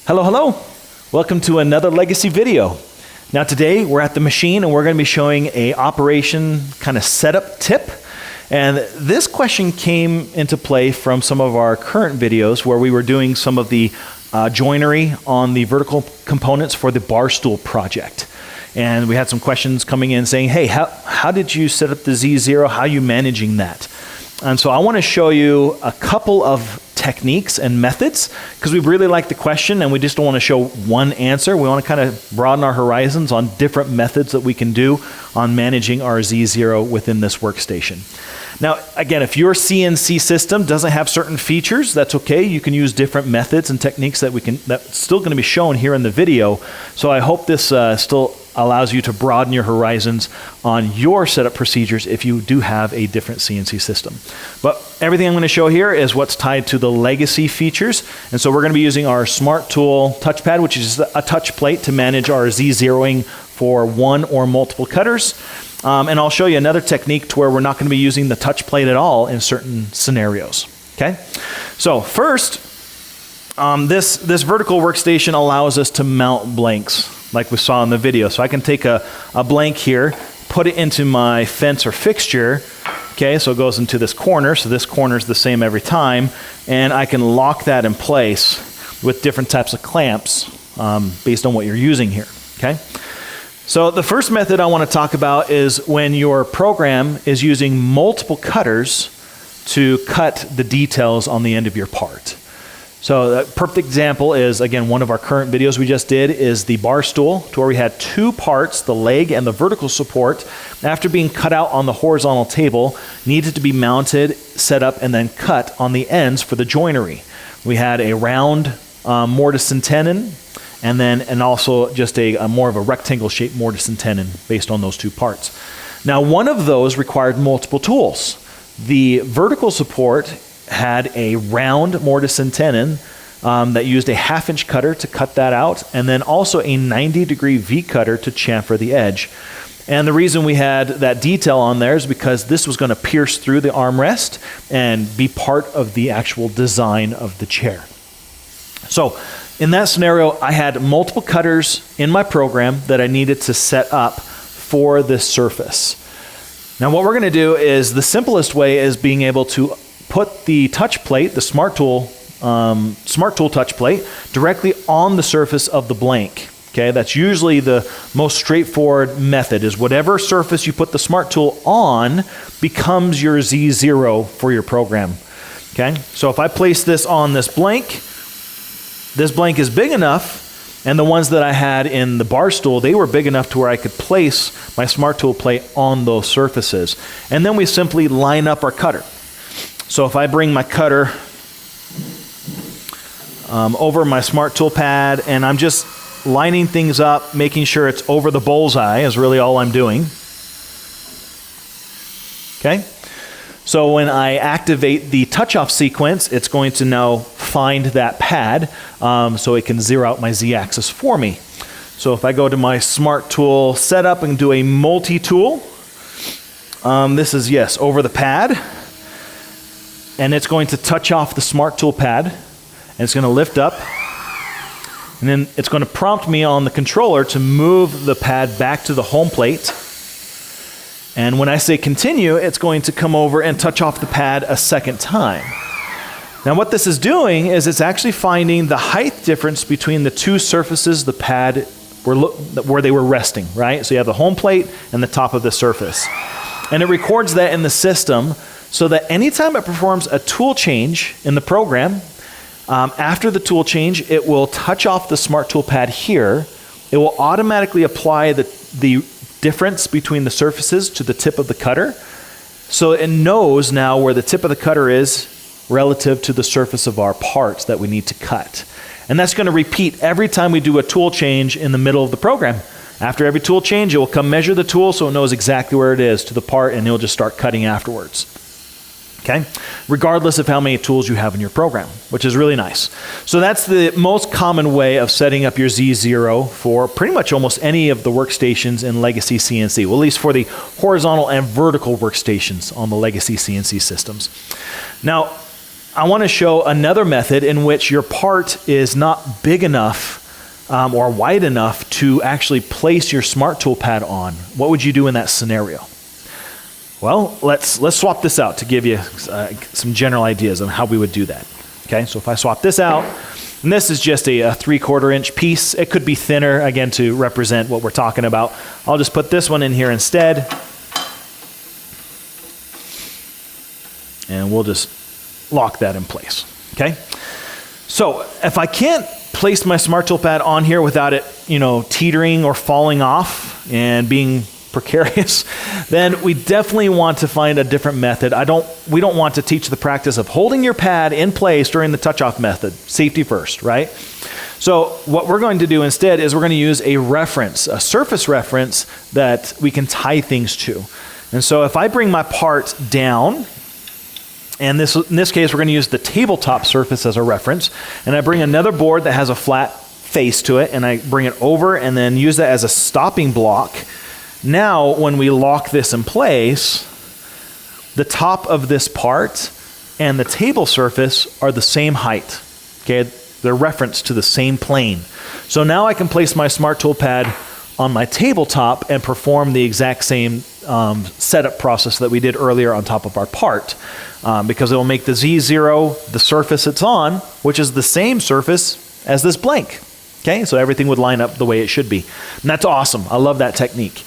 Hello, hello. Welcome to another Legacy video. Now today we're at the machine and we're going to be showing a operation kind of setup tip. And this question came into play from some of our current videos where we were doing some of the joinery on the vertical components for the bar stool project. And we had some questions coming in saying, hey, how did you set up the Z-zero? How are you managing that? And so I want to show you a couple of techniques and methods because we really like the question and we just don't want to show one answer. We want to kind of broaden our horizons on different methods that we can do on managing our Z-zero within this workstation. Now, again, if your CNC system doesn't have certain features, that's okay. You can use different methods and techniques that's still going to be shown here in the video. So I hope this still allows you to broaden your horizons on your setup procedures if you do have a different CNC system. But everything I'm going to show here is what's tied to the Legacy features. And so we're going to be using our Smart Tool touchpad, which is a touch plate to manage our Z-zeroing for one or multiple cutters. And I'll show you another technique to where we're not going to be using the touch plate at all in certain scenarios. Okay? So first, this vertical workstation allows us to mount blanks like we saw in the video. So I can take a blank here, put it into my fence or fixture. Okay, so it goes into this corner. So this corner is the same every time. And I can lock that in place with different types of clamps based on what you're using here. Okay. So the first method I want to talk about is when your program is using multiple cutters to cut the details on the end of your part. So a perfect example is, again, one of our current videos we just did is the bar stool, to where we had two parts, the leg and the vertical support, after being cut out on the horizontal table, needed to be mounted, set up, and then cut on the ends for the joinery. We had a round mortise and tenon, and also just a more of a rectangle shaped mortise and tenon based on those two parts. Now, one of those required multiple tools. The vertical support had a round mortise and tenon that used a 1/2-inch cutter to cut that out, and then also a 90-degree V cutter to chamfer the edge. And the reason we had that detail on there is because this was going to pierce through the armrest and be part of the actual design of the chair. So in that scenario, I had multiple cutters in my program that I needed to set up for this surface. Now what we're going to do is, the simplest way is being able to put the touch plate, the Smart Tool touch plate, directly on the surface of the blank. Okay, that's usually the most straightforward method, is whatever surface you put the Smart Tool on becomes your Z-zero for your program. Okay, so if I place this on this blank is big enough, and the ones that I had in the bar stool, they were big enough to where I could place my Smart Tool plate on those surfaces. And then we simply line up our cutter. So if I bring my cutter over my Smart Tool pad, and I'm just lining things up, making sure it's over the bullseye is really all I'm doing. Okay? So when I activate the touch-off sequence, it's going to now find that pad so it can zero out my Z-axis for me. So if I go to my Smart Tool setup and do a multi-tool, this is, yes, over the pad. And it's going to touch off the Smart Tool pad, and it's going to lift up, and then it's going to prompt me on the controller to move the pad back to the home plate. And when I say continue, it's going to come over and touch off the pad a second time. Now what this is doing is it's actually finding the height difference between the two surfaces the pad where they were resting, right? So you have the home plate and the top of the surface. And it records that in the system, so that anytime it performs a tool change in the program, after the tool change, it will touch off the Smart Tool pad here. It will automatically apply the difference between the surfaces to the tip of the cutter. So it knows now where the tip of the cutter is relative to the surface of our parts that we need to cut. And that's going to repeat every time we do a tool change in the middle of the program. After every tool change, it will come measure the tool so it knows exactly where it is to the part, and it'll just start cutting afterwards. Okay? Regardless of how many tools you have in your program, which is really nice. So that's the most common way of setting up your Z-zero for pretty much almost any of the workstations in Legacy CNC, well, at least for the horizontal and vertical workstations on the Legacy CNC systems. Now, I want to show another method in which your part is not big enough or wide enough to actually place your Smart Tool pad on. What would you do in that scenario? Well, let's swap this out to give you some general ideas on how we would do that. Okay, so if I swap this out, and this is just a 3/4 inch piece. It could be thinner, again, to represent what we're talking about. I'll just put this one in here instead. And we'll just lock that in place, okay? So if I can't place my Smart Tool pad on here without it, teetering or falling off and being precarious, then we definitely want to find a different method. We don't want to teach the practice of holding your pad in place during the touch-off method. Safety first, right? So what we're going to do instead is we're going to use a reference, a surface reference that we can tie things to. And so if I bring my part down, and in this case, we're going to use the tabletop surface as a reference. And I bring another board that has a flat face to it, and I bring it over and then use that as a stopping block. Now, when we lock this in place, the top of this part and the table surface are the same height. Okay, they're referenced to the same plane. So now I can place my Smart Tool pad on my tabletop and perform the exact same setup process that we did earlier on top of our part, because it will make the Z-zero the surface it's on, which is the same surface as this blank. Okay, so everything would line up the way it should be. And that's awesome. I love that technique.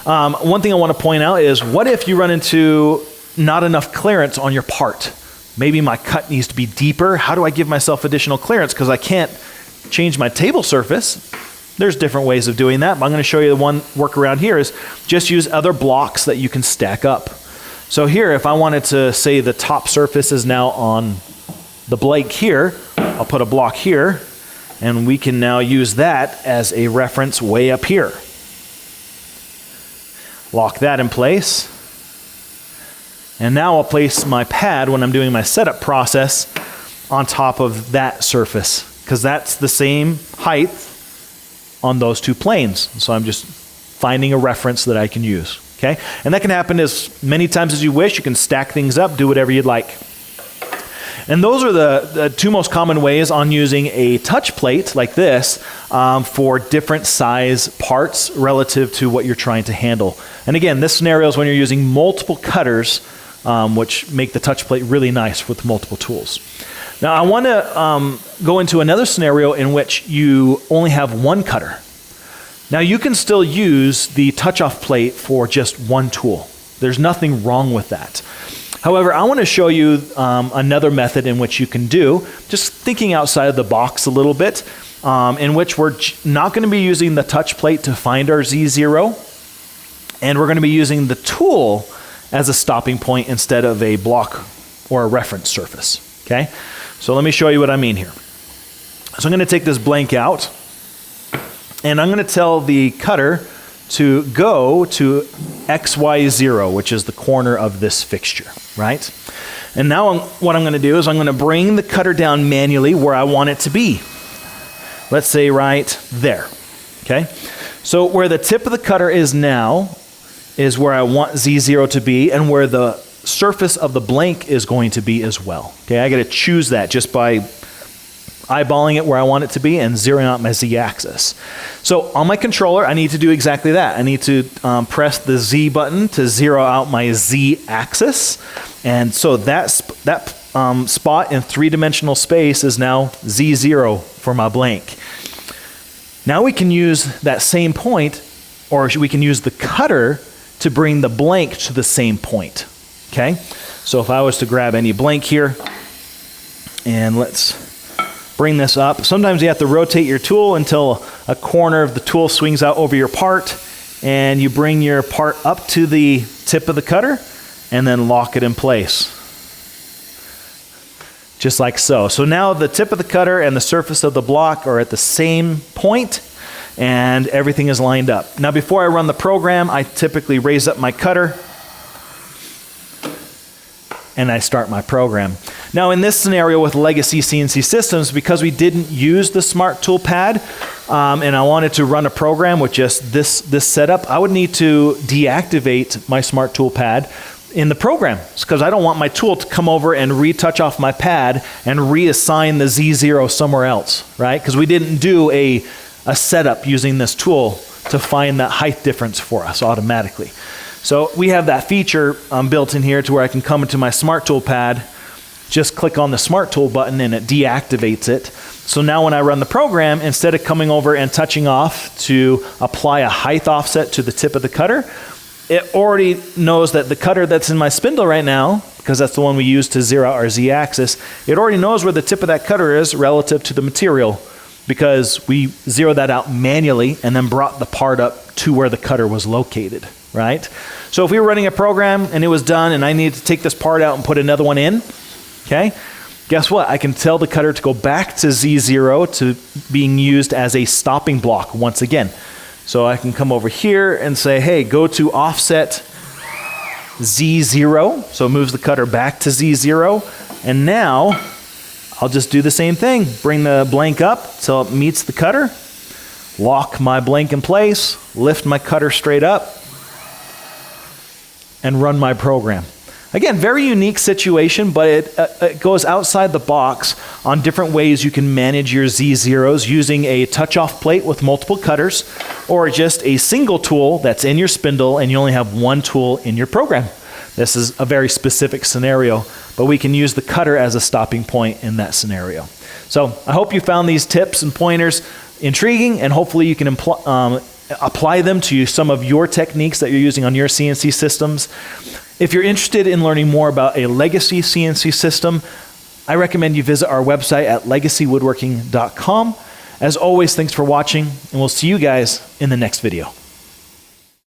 One thing I want to point out is, what if you run into not enough clearance on your part? Maybe my cut needs to be deeper. How do I give myself additional clearance? Because I can't change my table surface. There's different ways of doing that, but I'm going to show you the one workaround here is just use other blocks that you can stack up. So here, if I wanted to say the top surface is now on the blank here, I'll put a block here, and we can now use that as a reference way up here. Lock that in place. And now I'll place my pad when I'm doing my setup process on top of that surface, because that's the same height on those two planes. So I'm just finding a reference that I can use, okay? And that can happen as many times as you wish. You can stack things up, do whatever you'd like. And those are the two most common ways on using a touch plate like this for different size parts relative to what you're trying to handle. And again, this scenario is when you're using multiple cutters, which make the touch plate really nice with multiple tools. Now I want to go into another scenario in which you only have one cutter. Now you can still use the touch-off plate for just one tool. There's nothing wrong with that. However, I want to show you another method in which you can do, just thinking outside of the box a little bit, in which we're not going to be using the touch plate to find our Z-zero, and we're going to be using the tool as a stopping point instead of a block or a reference surface, okay? So let me show you what I mean here. So I'm going to take this blank out, and I'm going to tell the cutter to go to XY0, which is the corner of this fixture, right? And now what I'm going to do is I'm going to bring the cutter down manually where I want it to be. Let's say right there, okay? So where the tip of the cutter is now is where I want Z-zero to be, and where the surface of the blank is going to be as well. Okay, I got to choose that just by eyeballing it where I want it to be and zeroing out my Z-axis. So on my controller, I need to do exactly that. I need to press the Z button to zero out my Z-axis, and so that spot in three-dimensional space is now Z-zero for my blank. Now we can use that same point, or we can use the cutter to bring the blank to the same point. Okay, so if I was to grab any blank here, and let's bring this up. Sometimes you have to rotate your tool until a corner of the tool swings out over your part, and you bring your part up to the tip of the cutter, and then lock it in place. Just like so. So now the tip of the cutter and the surface of the block are at the same point, and everything is lined up. Now before I run the program, I typically raise up my cutter and I start my program. Now in this scenario with Legacy CNC systems, because we didn't use the Smart Tool pad and I wanted to run a program with just this setup, I would need to deactivate my Smart Tool pad in the program, because I don't want my tool to come over and retouch off my pad and reassign the Z-zero somewhere else, right? Because we didn't do a setup using this tool to find that height difference for us automatically. So we have that feature built in here to where I can come into my Smart Tool pad, just click on the Smart Tool button and it deactivates it. So now when I run the program, instead of coming over and touching off to apply a height offset to the tip of the cutter, it already knows that the cutter that's in my spindle right now, because that's the one we use to zero our Z-axis, it already knows where the tip of that cutter is relative to the material, because we zeroed that out manually and then brought the part up to where the cutter was located, right? So if we were running a program and it was done and I needed to take this part out and put another one in, okay, guess what? I can tell the cutter to go back to Z-zero, to being used as a stopping block once again. So I can come over here and say, hey, go to offset Z-zero. So it moves the cutter back to Z-zero. And now I'll just do the same thing. Bring the blank up till it meets the cutter. Lock my blank in place. Lift my cutter straight up. And run my program. Again, very unique situation, but it goes outside the box on different ways you can manage your Z-zeros using a touch-off plate with multiple cutters, or just a single tool that's in your spindle and you only have one tool in your program. This is a very specific scenario, but we can use the cutter as a stopping point in that scenario. So I hope you found these tips and pointers intriguing, and hopefully you can apply them to some of your techniques that you're using on your CNC systems. If you're interested in learning more about a Legacy CNC system, I recommend you visit our website at legacywoodworking.com. As always, thanks for watching, and we'll see you guys in the next video.